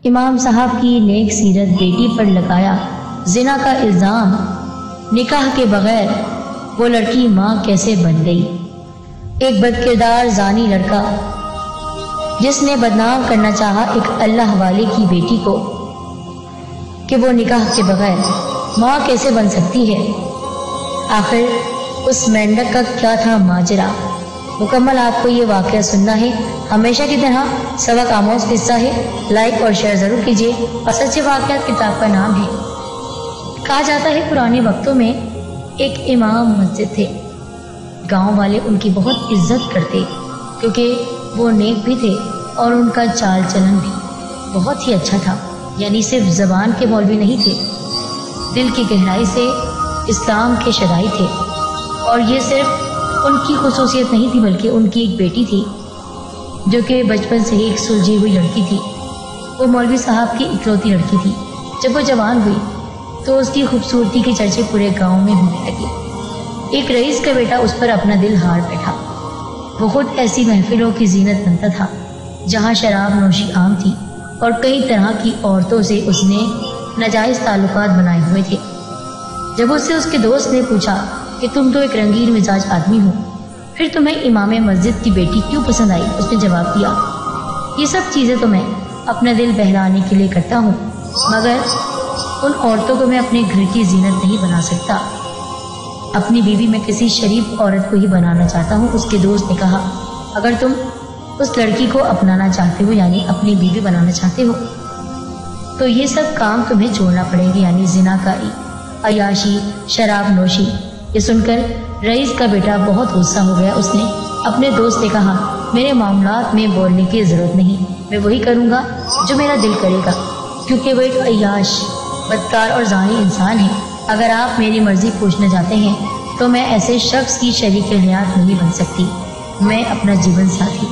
امام صاحب کی نیک سیرت بیٹی پر لگایا زنا کا الزام، نکاح کے بغیر وہ لڑکی ماں کیسے بن گئی؟ ایک بد کردار زانی لڑکا جس نے بدنام کرنا چاہا ایک اللہ والے کی بیٹی کو کہ وہ نکاح کے بغیر ماں کیسے بن سکتی ہے۔ آخر اس مینڈک کا کیا تھا ماجرا؟ مکمل آپ کو یہ واقعہ سننا ہے۔ ہمیشہ کی طرح سبق آموز قصہ ہے، لائک اور شیئر ضرور کیجیے۔ اور سچے واقعات کتاب کا نام ہے۔ کہا جاتا ہے پرانے وقتوں میں ایک امام مسجد تھے، گاؤں والے ان کی بہت عزت کرتے کیونکہ وہ نیک بھی تھے اور ان کا چال چلن بھی بہت ہی اچھا تھا۔ یعنی صرف زبان کے مولوی نہیں تھے، دل کی گہرائی سے اسلام کے شرائع تھے۔ اور یہ صرف ان کی خصوصیت نہیں تھی بلکہ ان کی ایک بیٹی تھی جو کہ بچپن سے ہی ایک سلجھی ہوئی لڑکی تھی۔ وہ مولوی صاحب کی اکلوتی لڑکی تھی۔ جب وہ جوان ہوئی تو اس کی خوبصورتی کے چرچے پورے گاؤں میں ہونے لگے۔ ایک رئیس کا بیٹا اس پر اپنا دل ہار بیٹھا۔ وہ خود ایسی محفلوں کی زینت بنتا تھا جہاں شراب نوشی عام تھی اور کئی طرح کی عورتوں سے اس نے ناجائز تعلقات بنائے ہوئے تھے۔ جب اس سے اس کے دوست نے پوچھا کہ تم تو ایک رنگین مزاج آدمی ہو، پھر تمہیں امام مسجد کی بیٹی کیوں پسند آئی؟ اس نے جواب دیا، یہ سب چیزیں تو میں اپنا دل بہلانے کے لیے کرتا ہوں، مگر ان عورتوں کو میں اپنے گھر کی زینت نہیں بنا سکتا۔ اپنی بیوی میں کسی شریف عورت کو ہی بنانا چاہتا ہوں۔ اس کے دوست نے کہا، اگر تم اس لڑکی کو اپنانا چاہتے ہو یعنی اپنی بیوی بنانا چاہتے ہو تو یہ سب کام تمہیں چھوڑنا پڑیں گے، یعنی زنا کاری، عیاشی، شراب نوشی۔ یہ سن کر رئیس کا بیٹا بہت غصہ ہو گیا۔ اس نے اپنے دوست سے کہا، میرے معاملات میں بولنے کی ضرورت نہیں، میں وہی کروں گا جو میرا دل کرے گا، کیونکہ وہ ایک عیاش، بدکار اور زانی انسان ہے۔ اگر آپ میری مرضی پوچھنا چاہتے ہیں تو میں ایسے شخص کی شریک حیات نہیں بن سکتی۔ میں اپنا جیون ساتھی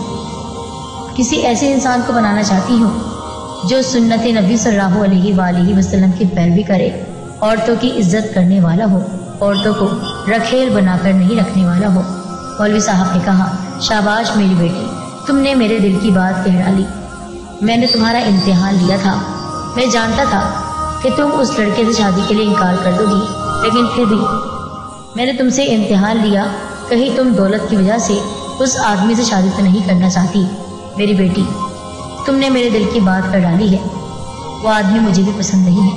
کسی ایسے انسان کو بنانا چاہتی ہوں جو سنت نبی صلی اللہ علیہ وآلہ وسلم کی پیروی کرے، عورتوں کی عزت کرنے والا ہو، عورتوں کو رکھیل بنا کر نہیں رکھنے والا ہو۔ مولوی صاحب نے کہا، شاباش میری بیٹی، تم نے میرے دل کی بات کہہ ڈالی۔ میں نے تمہارا امتحان لیا تھا، میں جانتا تھا کہ تم اس لڑکے سے شادی کے لیے انکار کر دو گی، لیکن پھر بھی میں نے تم سے امتحان لیا، کہیں تم دولت کی وجہ سے اس آدمی سے شادی تو نہیں کرنا چاہتی۔ میری بیٹی، تم نے میرے دل کی بات کر ڈالی ہے، وہ آدمی مجھے بھی پسند نہیں ہے۔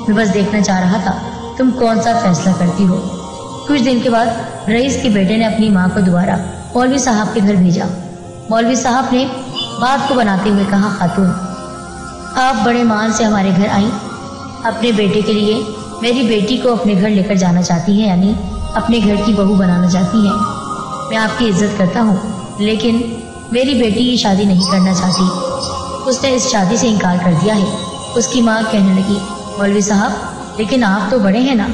میں بس دیکھنا چاہ رہا تھا تم کون سا فیصلہ کرتی ہو۔ کچھ دن کے بعد رئیس کے بیٹے نے اپنی ماں کو دوبارہ مولوی صاحب کے گھر بھیجا۔ مولوی صاحب نے بات کو بناتے ہوئے کہا، خاتون، آپ بڑے مان سے ہمارے گھر آئیں، اپنے بیٹے کے لیے میری بیٹی کو اپنے گھر لے کر جانا چاہتی ہیں، یعنی اپنے گھر کی بہو بنانا چاہتی ہیں۔ میں آپ کی عزت کرتا ہوں، لیکن میری بیٹی یہ شادی نہیں کرنا چاہتی، اس نے اس شادی سے انکار کر دیا ہے۔ اس کی ماں کہنے لگی، مولوی صاحب، لیکن آپ تو بڑے ہیں نا،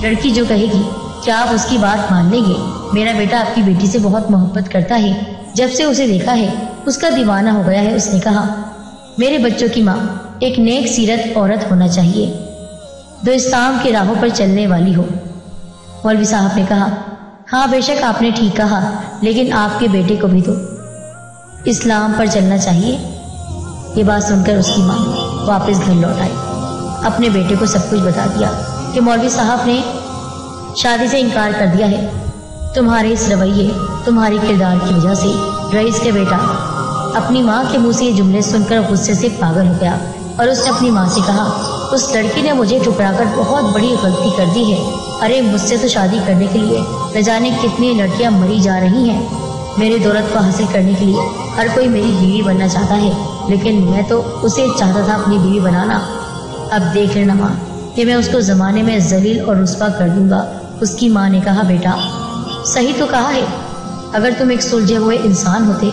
لڑکی جو کہے گی کیا آپ اس کی بات مان لیں گے؟ میرا بیٹا آپ کی بیٹی سے بہت محبت کرتا ہے، جب سے اسے دیکھا ہے اس کا دیوانہ ہو گیا ہے۔ اس نے کہا، میرے بچوں کی ماں ایک نیک سیرت عورت ہونا چاہیے جو اسلام کی راہوں پر چلنے والی ہو۔ مولوی صاحب نے کہا، ہاں بے شک آپ نے ٹھیک کہا، لیکن آپ کے بیٹے کو بھی تو اسلام پر چلنا چاہیے۔ یہ بات سن کر اس کی ماں واپس گھر لوٹ آئی، اپنے بیٹے کو سب کچھ بتا دیا کہ مولوی صاحب نے شادی سے انکار کر دیا ہے۔ تمہارے اس رویے، تمہاری کردار کی وجہ سے رئیس کا بیٹا اپنی ماں کے منہ سے یہ جملے سن کر غصے سے پاگل ہو گیا اور اس نے اپنی ماں سے کہا، اس لڑکی نے مجھے ٹھکرا کر بہت بڑی غلطی کر دی ہے۔ ارے مجھ سے تو شادی کرنے کے لیے نہ جانے کتنی لڑکیاں مری جا رہی ہیں۔ میرے دولت کو حاصل کرنے کے لیے ہر کوئی میری بیوی بننا چاہتا ہے، لیکن میں تو اسے چاہتا تھا اپنی بیوی بنانا۔ اب دیکھ لینا ماں کہ میں اس کو زمانے میں ذلیل اور رسوا کر دوں گا۔ اس کی ماں نے کہا، بیٹا صحیح تو کہا ہے، اگر تم ایک سلجھے ہوئے انسان ہوتے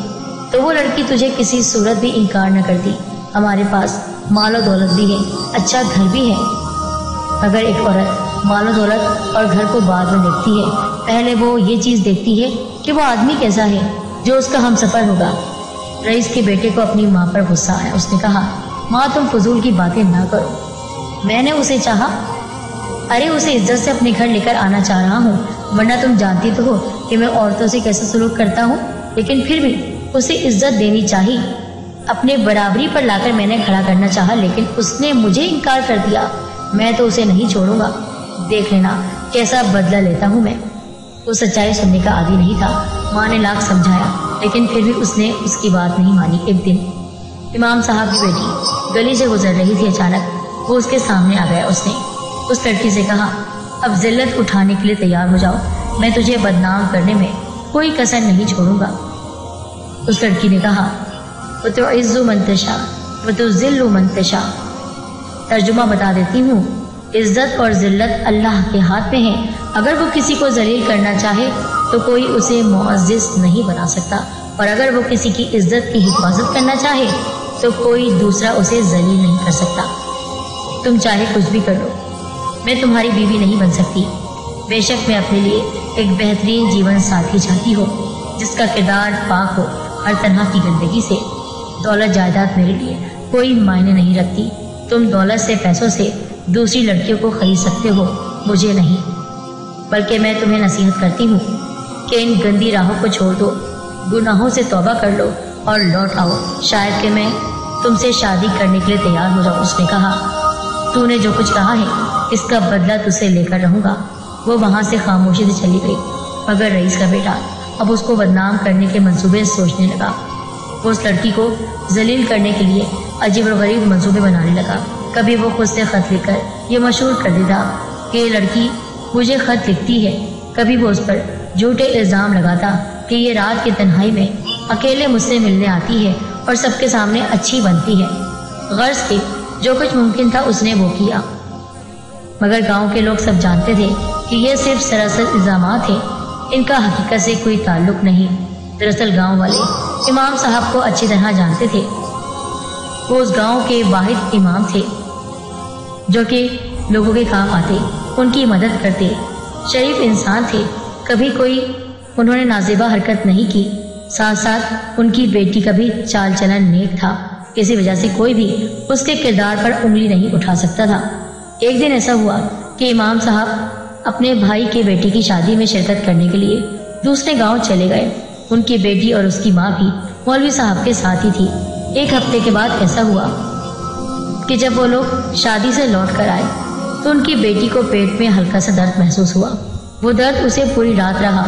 تو وہ لڑکی تجھے کسی صورت بھی انکار نہ کرتی۔ ہمارے پاس مال و دولت بھی ہے، اچھا گھر بھی ہے۔ اگر ایک عورت مال و دولت اور گھر کو بعد میں دیکھتی ہے، پہلے وہ یہ چیز دیکھتی ہے کہ وہ آدمی کیسا ہے جو اس کا ہم سفر ہوگا۔ رئیس کے بیٹے کو اپنی ماں پر غصہ آیا۔ اس نے کہا، ماں تم فضول کی باتیں نہ کرو، میں نے اسے چاہا، ارے اسے عزت سے اپنے گھر لے کر آنا چاہ رہا ہوں، ورنہ تم جانتی تو ہو کہ میں عورتوں سے کیسا سلوک کرتا ہوں، لیکن پھر بھی اسے عزت دینی چاہیے۔ अपने बराबरी पर लाकर मैंने खड़ा करना चाहा, लेकिन उसने मुझे इनकार कर दिया। मैं तो उसे नहीं छोड़ूंगा। देख लेना कैसा बदला लेता हूँ मैं। वो सच्चाई सुनने का आदी नहीं था। माँ ने लाख समझाया, लेकिन फिर भी उसने उसकी बात नहीं मानी। एक दिन इमाम साहब की बेटी गली से गुजर रही थी। अचानक वो उसके सामने आ गया। उसने उस लड़की से कहा, अब जिल्लत उठाने के लिए तैयार हो जाओ, मैं तुझे बदनाम करने में कोई कसर नहीं छोड़ूंगा। उस लड़की ने कहा, वतुइज़्ज़ु मन तशा वतुज़िल्लु मन तशा। तर्जुमा बता देती हूँ, इज्जत और जिल्लत अल्लाह के हाथ में है। अगर वो किसी को जलील करना चाहे तो कोई उसे मुअज़्ज़िज़ नहीं बना सकता, और अगर वो किसी की इज्जत की हिफाजत करना चाहे तो कोई दूसरा उसे जलील नहीं कर सकता। तुम चाहे कुछ भी कर लो, मैं तुम्हारी बीवी नहीं बन सकती। बेशक मैं अपने लिए एक बेहतरीन जीवन साथी चाहती हूँ, जिसका किरदार पाक हो हर तरह की गंदगी से। दौलत जायदाद मेरे लिए कोई मायने नहीं रखती। तुम दौलत से, पैसों से दूसरी लड़कियों को खरीद सकते हो, मुझे नहीं। बल्कि मैं तुम्हें नसीहत करती हूँ कि इन गंदी राहों को छोड़ दो, गुनाहों से तौबा कर लो और लौट आओ। शायद कि मैं तुमसे शादी करने के लिए तैयार हो जाऊँ। उसने कहा, तूने जो कुछ कहा है इसका बदला तुझसे लेकर रहूँगा। वो वहाँ से खामोशी से चली गई, मगर रईस का बेटा अब उसको बदनाम करने के मंसूबे सोचने लगा। वो उस लड़की को जलील करने के लिए अजीब और गरीब मंसूबे बनाने लगा। कभी वो खुद से खत लिखकर ये मशहूर कर देता कि ये लड़की मुझे खत लिखती है। कभी वो उस पर झूठे इल्ज़ाम लगाता कि ये रात की तन्हाई में अकेले मुझसे मिलने आती है और सबके सामने अच्छी बनती है। गर्ज के जो कुछ मुमकिन था उसने वो किया, मगर गांव के लोग सब जानते थे कि ये सिर्फ सरासर इल्ज़ामात थे, इनका हकीकत से कोई ताल्लुक नहीं। दरअसल गांव वाले इमाम साहब को अच्छी तरह जानते थे। वो उस गांव के वाहिद इमाम थे जो कि लोगों के काम आते, उनकी मदद करते, शरीफ इंसान थे। कभी कोई उन्होंने नाज़ेबा हरकत नहीं की। साथ साथ उनकी बेटी का भी चाल चलन नेक था। इसी वजह से कोई भी उसके किरदार पर उंगली नहीं उठा सकता था। एक दिन ऐसा हुआ कि इमाम साहब अपने भाई के बेटे की शादी में शिरकत करने के लिए दूसरे गांव चले गए। उनकी बेटी और उसकी माँ भी मौलवी साहब के साथ ही थी। एक हफ्ते के बाद ऐसा हुआ कि जब वो लोग शादी से लौट कर आए तो उनकी बेटी को पेट में हल्का सा दर्द महसूस हुआ। वो दर्द उसे पूरी रात रहा,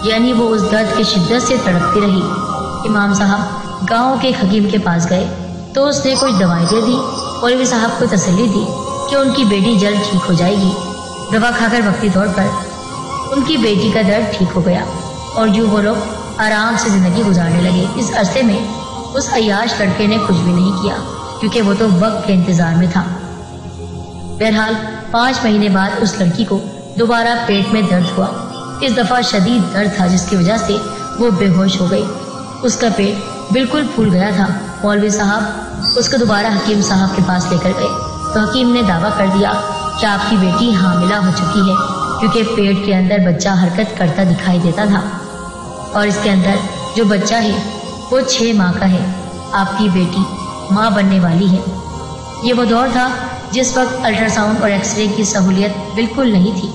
यानी वो उस दर्द की शिद्दत से तड़पती रही। इमाम साहब गांव के हकीम के पास गए तो उसने कुछ दवाएं दे दी। मौलवी साहब को तसल्ली दी कि उनकी बेटी जल्द ठीक हो जाएगी। दवा खाकर वक्ती तौर पर उनकी बेटी का दर्द ठीक हो गया और यूं वो लोग आराम से जिंदगी गुजारने लगे। इस अरसे में उस अय्याश लड़के ने कुछ भी नहीं किया, क्योंकि वो तो वक्त के इंतजार में था। बहरहाल 5 महीने बाद उस लड़की को दोबारा पेट में दर्द हुआ। इस दफा शदीद दर्द था, जिसकी वजह से वो बेहोश हो गई। उसका पेट बिल्कुल फूल गया था। मौलवी साहब उसको दोबारा हकीम साहब के पास लेकर गए तो हकीम ने दावा कर दिया कि आपकी बेटी हामिला हो चुकी है, क्योंकि पेट के अंदर बच्चा हरकत करता दिखाई देता था और इसके अंदर जो बच्चा है वो 6 माह का है। आपकी बेटी माँ बनने वाली है। ये वो दौर था जिस वक्त अल्ट्रासाउंड और एक्सरे की सहूलियत बिल्कुल नहीं थी।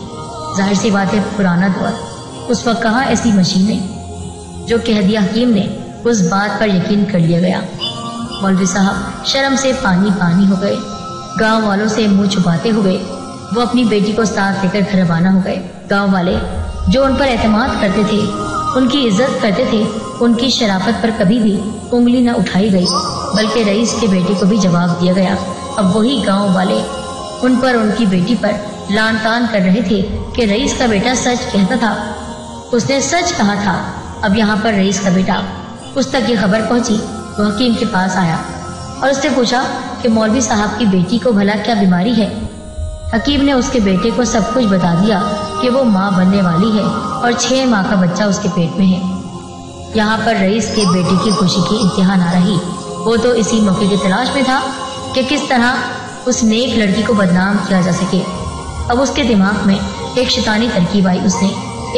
जाहिर सी बात है, पुराना दौर। उस वक्त कहाँ ऐसी मशीनें। जो कह दिया हकीम ने, उस बात पर यकीन कर लिया गया। मौलवी साहब शर्म से पानी पानी हो गए। गांव वालों से मुंह छुपाते हुए वो अपनी बेटी को साथ लेकर घर रवाना हो गए। गांव वाले जो उन पर एतमाद करते थे, उनकी इज्जत करते थे, उनकी शराफत पर कभी भी उंगली न उठाई गई, बल्कि रईस के बेटे को भी जवाब दिया गया। अब वही गांव वाले उन पर, उनकी बेटी पर लान तान कर रहे थे कि रईस का बेटा सच कहता था, उसने सच कहा था। अब यहाँ पर रईस का बेटा, उस तक ये खबर पहुंची। वो हकीम के पास आया और उससे पूछा कि मौलवी साहब की बेटी को भला क्या बीमारी है। हकीम ने उसके बेटे को सब कुछ बता दिया कि वो माँ बनने वाली है और 6 माह का बच्चा उसके पेट में है। यहाँ पर रईस के बेटे की खुशी की इंतहा ना रही। वो तो इसी मौके की तलाश में था कि किस तरह उस नेक लड़की को बदनाम किया जा सके। अब उसके दिमाग में एक शैतानी तरकीब आई। उसने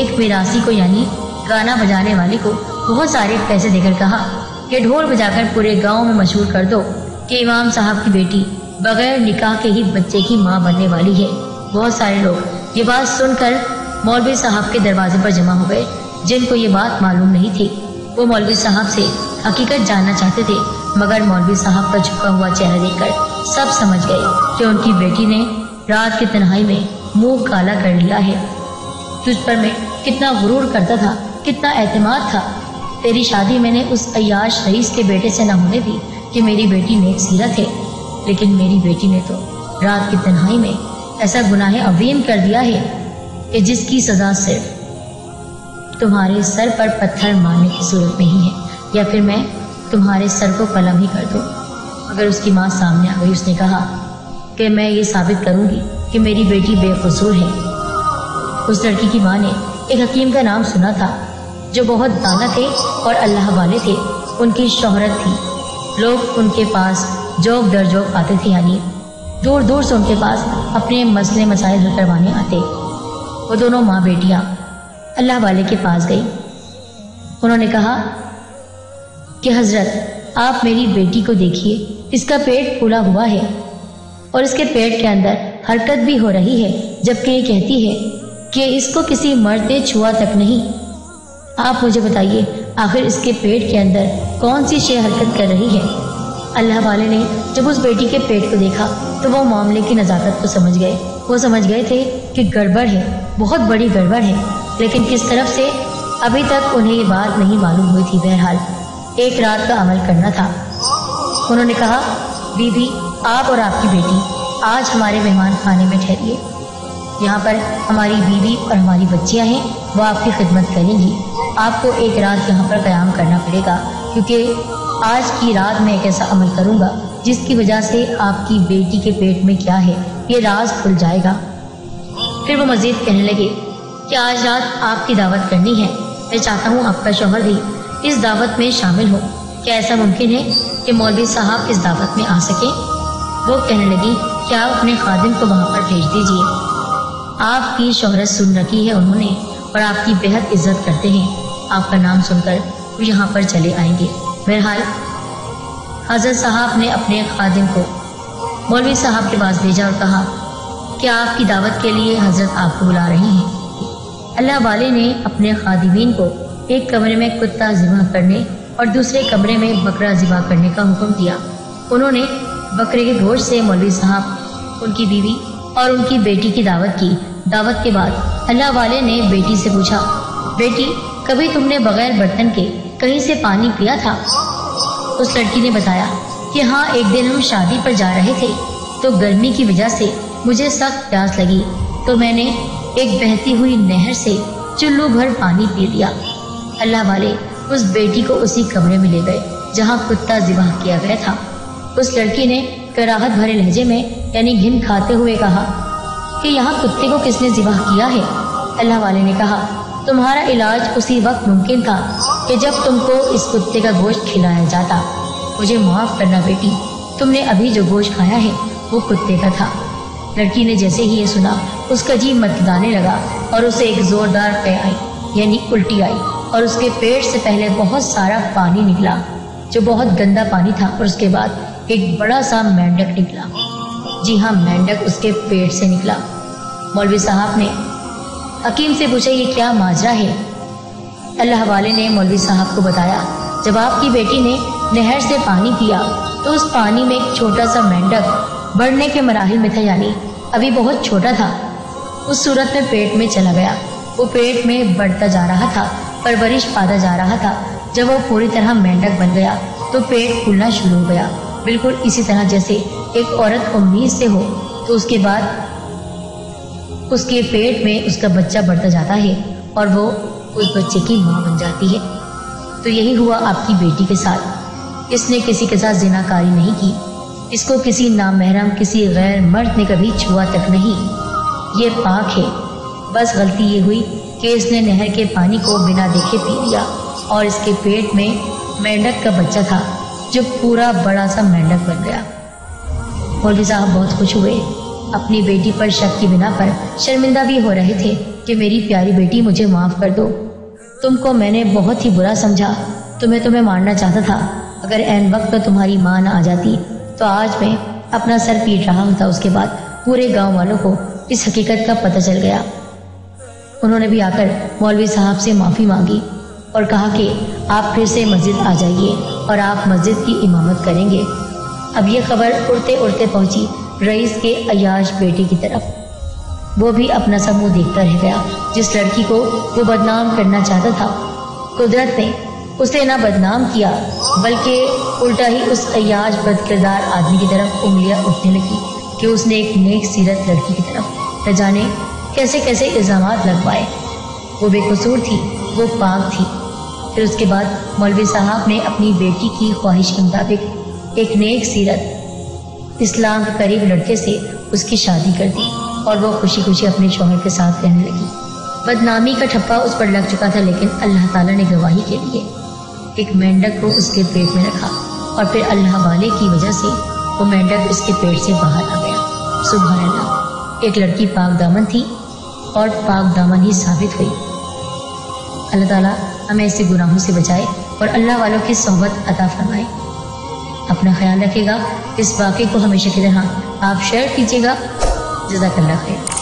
एक मिरासी को, यानी गाना बजाने वाली को, बहुत सारे पैसे देकर कहा कि ढोल बजाकर पूरे गांव में मशहूर कर दो कि इमाम साहब की बेटी बगैर निकाह के ही बच्चे की माँ बनने वाली है। बहुत सारे लोग ये बात सुनकर मौलवी साहब के दरवाजे पर जमा हो गए। जिनको ये बात मालूम नहीं थी, वो मौलवी साहब से हकीकत जानना चाहते थे। मगर मौलवी साहब का झुका हुआ चेहरा देखकर सब समझ गए कि उनकी बेटी ने रात की तन्हाई में मुंह काला कर लिया है। तुझ पर मैं कितना गुरूर करता था, कितना एतमाद था। तेरी शादी मैंने उस अय्याश रईस के बेटे से न होने दी कि मेरी बेटी नेक सीरत है, लेकिन मेरी बेटी ने तो रात की तन्हाई में ऐसा गुनाह अवीम कर दिया है कि जिसकी सजा सिर्फ तुम्हारे सर पर पत्थर मारने की सूरत में ही है, या फिर मैं तुम्हारे सर को कलम ही कर दूं। अगर उसकी माँ सामने आ गई, उसने कहा कि मैं ये साबित करूंगी कि मेरी बेटी बेकसूर है। उस लड़की की माँ ने एक हकीम का नाम सुना था जो बहुत दाना थे और अल्लाह वाले थे। उनकी शोहरत थी, लोग उनके पास जोक दर जोक आते थे, यानी दूर दूर से उनके पास अपने मसले मसाइल हल करवाने आते। वो दोनों माँ बेटियाँ अल्लाह वाले के पास गई। उन्होंने कहा कि हजरत, आप मेरी बेटी को देखिए, इसका पेट फूला हुआ है और इसके पेट के अंदर हरकत भी हो रही है, जबकि ये कहती है कि इसको किसी मर्द ने छुआ तक नहीं। आप मुझे बताइए, आखिर इसके पेट के अंदर कौन सी शय हरकत कर रही है? अल्लाह वाले ने जब उस बेटी के पेट को देखा तो वो मामले की नज़ाकत को समझ गए। वो समझ गए थे कि गड़बड़ है, बहुत बड़ी गड़बड़ है, लेकिन किस तरफ से अभी तक उन्हें ये बात नहीं मालूम हुई थी। बहरहाल एक रात का अमल करना था। उन्होंने कहा, बीबी, आप और आपकी बेटी आज हमारे मेहमान खाने में ठहरिए। यहाँ पर हमारी बीवी और हमारी बच्चियाँ हैं, वो आपकी खिदमत करेंगी। आपको एक रात यहाँ पर क़याम करना पड़ेगा, क्योंकि आज की रात मैं एक ऐसा अमल करूँगा जिसकी वजह से आपकी बेटी के पेट में क्या है ये राज खुल जाएगा। फिर वो मज़ीद कहने लगे कि आज रात आपकी दावत करनी है। मैं चाहता हूँ आपका शौहर भी इस दावत में शामिल हो। क्या ऐसा मुमकिन है कि मौलवी साहब इस दावत में आ सके? वो कहने लगी कि आप अपने खादिम को वहाँ पर भेज दीजिए। आपकी शोहरत सुन रखी है उन्होंने और आपकी बेहद इज्जत करते हैं। आपका नाम सुनकर वो यहाँ पर चले आएंगे। बहरहाल हज़रत साहब ने अपने खादिम को मौलवी साहब के पास भेजा और कहा कि आपकी दावत के लिए हज़रत आपको बुला रहे हैं। अल्लाह वाले ने अपने खादिमीन को एक कमरे में कुत्ता ज़िबा करने और दूसरे कमरे में बकरा ज़िबा करने का हुक्म दिया। उन्होंने बकरे के गोश्त से मौलवी साहब, उनकी बीवी और उनकी बेटी की दावत की। दावत के बाद अल्लाह वाले ने बेटी से पूछा, बेटी, कभी तुमने बगैर बर्तन के कहीं से पानी पिया था? उस लड़की ने बताया कि हाँ, एक दिन हम शादी पर जा रहे थे तो गर्मी की वजह से मुझे सख्त प्यास लगी, तो मैंने एक बहती हुई नहर से चुल्लू भर पानी पी लिया। अल्लाह वाले उस बेटी को उसी कमरे में ले गए जहाँ कुत्ता ज़िबा किया गया था। उस लड़की ने कराहत भरे लहजे में यानी घिन खाते हुए कहा कि यहाँ कुत्ते को किसने ज़िबा किया है? अल्लाह वाले ने कहा, तुम्हारा इलाज उसी वक्त मुमकिन था कि जब तुमको इस कुत्ते का गोश्त खिलाया जाता। मुझे माफ़ करना बेटी, तुमने अभी जो गोश्त खाया है वो कुत्ते का था। लड़की ने जैसे ही ये सुना उसका जी मतदाने लगा और उसे एक ज़ोरदार कै आई, यानी उल्टी आई, और उसके पेट से पहले बहुत सारा पानी निकला जो बहुत गंदा पानी था, और उसके बाद एक बड़ा सा मेंढक निकला। जी हाँ, मेंढक उसके पेट से निकला। मौलवी साहब ने हकीम से पूछा, ये क्या माजरा है? अल्लाह वाले ने मौलवी साहब को बताया, जब आपकी बेटी ने नहर से पानी पिया तो उस पानी में एक छोटा सा मेंढक बढ़ने के मराहिल में था, यानी अभी बहुत छोटा था। उस सूरत में पेट में चला गया। वो पेट में बढ़ता जा रहा था, परवरिश पाता जा रहा था। जब वो पूरी तरह मेंढक बन गया तो पेट फूलना शुरू हो गया, बिल्कुल इसी तरह जैसे एक औरत उम्मीद से हो तो उसके बाद उसके पेट में उसका बच्चा बढ़ता जाता है और वो उस बच्चे की माँ बन जाती है। तो यही हुआ आपकी बेटी के साथ। इसने किसी के साथ ज़िनाकारी नहीं की, इसको किसी नामहरम, किसी गैर मर्द ने कभी छुआ तक नहीं। ये पाक है। बस गलती ये हुई कि इसने नहर के पानी को बिना देखे पी लिया और इसके पेट में मेंढक का बच्चा था जो पूरा बड़ा सा मेंढक बन गया। मौलवी साहब बहुत खुश हुए। अपनी बेटी पर शक की बिना पर शर्मिंदा भी हो रहे थे कि मेरी प्यारी बेटी, मुझे माफ़ कर दो। तुमको मैंने बहुत ही बुरा समझा, तुम्हें मारना चाहता था। अगर ऐन वक्त पर तुम्हारी माँ न आ जाती तो आज मैं अपना सर पीट रहा होता। उसके बाद पूरे गांव वालों को इस हकीकत का पता चल गया। उन्होंने भी आकर मौलवी साहब से माफ़ी मांगी और कहा कि आप फिर से मस्जिद आ जाइए और आप मस्जिद की इमामत करेंगे। अब ये खबर उड़ते उड़ते पहुंची रईस के अय्याश बेटे की तरफ। वो भी अपना सा मुंह देखता रह गया। जिस लड़की को वो बदनाम करना चाहता था, कुदरत ने उसे ना बदनाम किया, बल्कि उल्टा ही उस अय्याश बदकिरदार आदमी की तरफ उंगलियां उठने लगी कि उसने एक नेक सीरत लड़की की तरफ न जाने कैसे कैसे इल्जामात लगवाए। वो बेकसूर थी, वो पाक थी। फिर उसके बाद मौलवी साहब ने अपनी बेटी की ख्वाहिश के मुताबिक एक नेक सीरत इस्लाम के करीब लड़के से उसकी शादी कर दी और वो खुशी खुशी अपने शौहर के साथ रहने लगी। बदनामी का ठप्पा उस पर लग चुका था, लेकिन अल्लाह ताला ने गवाही के लिए एक मेंढक को उसके पेट में रखा और फिर अल्लाह वाले की वजह से वो मेंढक उसके पेट से बाहर आ गया। सुभान अल्लाह, एक लड़की पाक दामन थी और पाक दामन ही साबित हुई। अल्लाह ताला हमें ऐसे गुनाहों से बचाए और अल्लाह वालों की सोहबत अता फरमाए। अपना ख्याल रखिएगा। इस वाक़े को हमेशा की तरह आप शेयर कीजिएगा। जज़ाकल्लाह खैर।